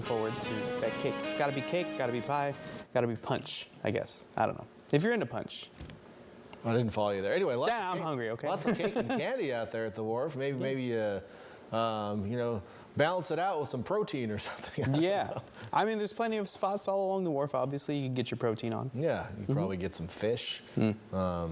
forward to that cake. It's got to be cake, got to be pie, got to be punch, I guess. I don't know. If you're into punch. I didn't follow you there. Anyway, I'm hungry, okay? Lots of cake and candy out there at the wharf. Maybe you know, balance it out with some protein or something. Yeah. I mean, there's plenty of spots all along the wharf. Obviously, you can get your protein on. Yeah, you can probably get some fish. Have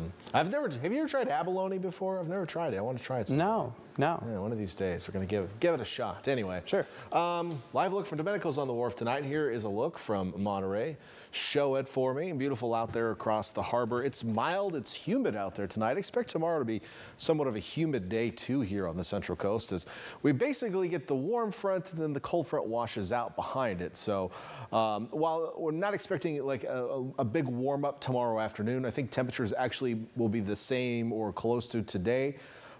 you ever tried abalone before? I've never tried it. I want to try it sometime. No. Yeah, one of these days we're going to give it a shot. Anyway. Sure. Live look from Domenico's on the wharf tonight. Here is a look from Monterey. Show it for me. Beautiful out there across the harbor. It's mild. It's humid out there tonight. Expect tomorrow to be somewhat of a humid day too here on the Central Coast as we basically get the warm front and then the cold front washes out behind it. So while we're not expecting like a big warm up tomorrow afternoon, I think temperatures actually will be the same or close to today.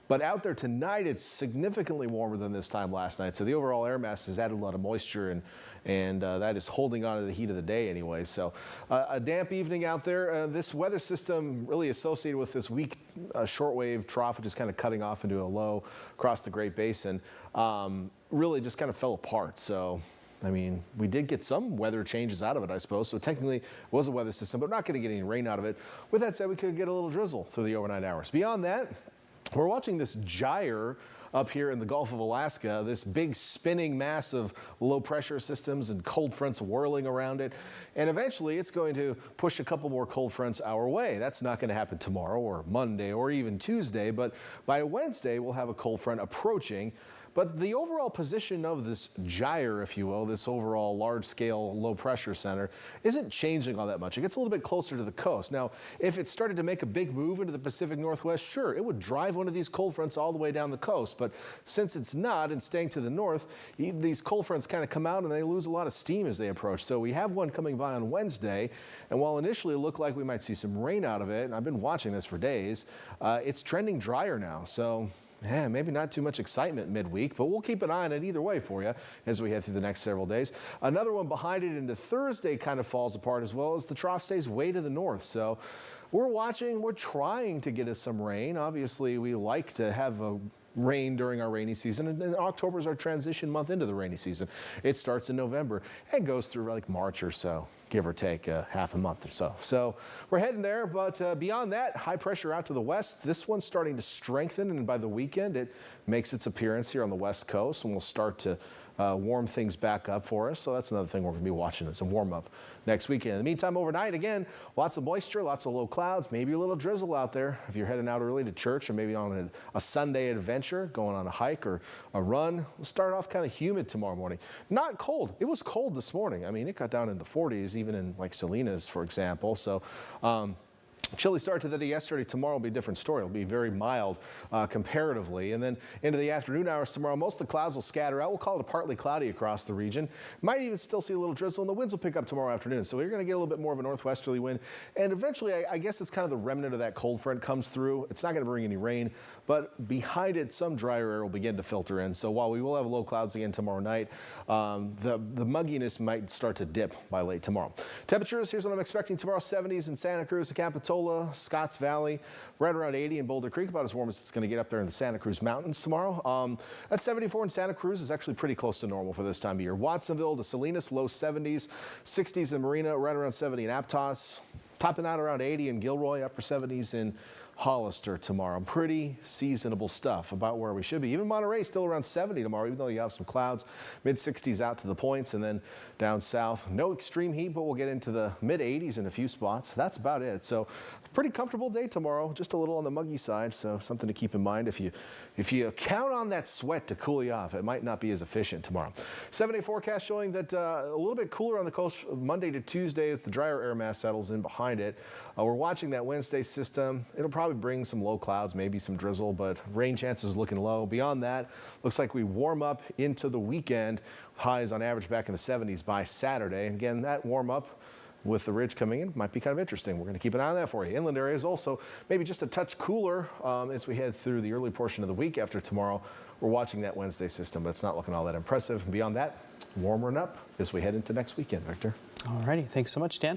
But out there tonight, it's significantly warmer than this time last night. So the overall air mass has added a lot of moisture, and that is holding on to the heat of the day anyway. So a damp evening out there. This weather system really associated with this weak shortwave trough, which is kind of cutting off into a low across the Great Basin, really just kind of fell apart. So I mean, we did get some weather changes out of it, I suppose. So technically, it was a weather system, but we're not going to get any rain out of it. With that said, we could get a little drizzle through the overnight hours. Beyond that, we're watching this gyre up here in the Gulf of Alaska, this big spinning mass of low pressure systems and cold fronts whirling around it. And eventually it's going to push a couple more cold fronts our way. That's not going to happen tomorrow or Monday or even Tuesday, but by Wednesday we'll have a cold front approaching. But the overall position of this gyre, if you will, this overall large-scale low-pressure center, isn't changing all that much. It gets a little bit closer to the coast. Now, if it started to make a big move into the Pacific Northwest, sure, it would drive one of these cold fronts all the way down the coast. But since it's not and staying to the north, these cold fronts kind of come out and they lose a lot of steam as they approach. So we have one coming by on Wednesday, and while initially it looked like we might see some rain out of it, and I've been watching this for days, it's trending drier now. So yeah, maybe not too much excitement midweek, but we'll keep an eye on it either way for you as we head through the next several days. Another one behind it into Thursday kind of falls apart as well as the trough stays way to the north. So we're watching, we're trying to get us some rain. Obviously, we like to have a rain during our rainy season, and October is our transition month into the rainy season. It starts in November and goes through like March or so, give or take half a month or so. So we're heading there, but beyond that, high pressure out to the west. This one's starting to strengthen, and by the weekend, it makes its appearance here on the west coast, and we'll start to warm things back up for us. So that's another thing we're going to be watching. It's a warm up next weekend. In the meantime, overnight, again, lots of moisture, lots of low clouds, maybe a little drizzle out there if you're heading out early to church or maybe on a Sunday adventure, going on a hike or a run. We'll start off kind of humid tomorrow morning. Not cold. It was cold this morning. I mean, it got down in the 40s, even in like Salinas, for example. So, chilly start to the day yesterday. Tomorrow will be a different story. It'll be very mild comparatively. And then into the afternoon hours tomorrow, most of the clouds will scatter out. We'll call it a partly cloudy across the region. Might even still see a little drizzle, and the winds will pick up tomorrow afternoon. So you're going to get a little bit more of a northwesterly wind. And eventually, I guess it's kind of the remnant of that cold front comes through. It's not going to bring any rain, but behind it, some drier air will begin to filter in. So while we will have low clouds again tomorrow night, the mugginess might start to dip by late tomorrow. Temperatures, here's what I'm expecting tomorrow. 70s in Santa Cruz, Capitola, Scotts Valley, right around 80 in Boulder Creek, about as warm as it's going to get up there in the Santa Cruz Mountains tomorrow. That 74 in Santa Cruz is actually pretty close to normal for this time of year. Watsonville to Salinas, low 70s, 60s in Marina, right around 70 in Aptos, topping out around 80 in Gilroy, upper 70s in Hollister tomorrow. Pretty seasonable stuff, about where we should be. Even Monterey still around 70 tomorrow, even though you have some clouds. Mid 60s out to the points, and then down south, no extreme heat, but we'll get into the mid 80s in a few spots. That's about it. So pretty comfortable day tomorrow, just a little on the muggy side. So something to keep in mind. If you count on that sweat to cool you off, it might not be as efficient tomorrow. 7-day forecast showing that a little bit cooler on the coast Monday to Tuesday as the drier air mass settles in behind it. We're watching that Wednesday system. It'll probably bring some low clouds, maybe some drizzle, but rain chances looking low. Beyond that, looks like we warm up into the weekend. Highs on average back in the 70s by Saturday. And again, that warm up with the ridge coming in might be kind of interesting. We're going to keep an eye on that for you. Inland areas also maybe just a touch cooler as we head through the early portion of the week after tomorrow. We're watching that Wednesday system, but it's not looking all that impressive. And beyond that, warmer and up as we head into next weekend, Victor. All righty. Thanks so much, Dan.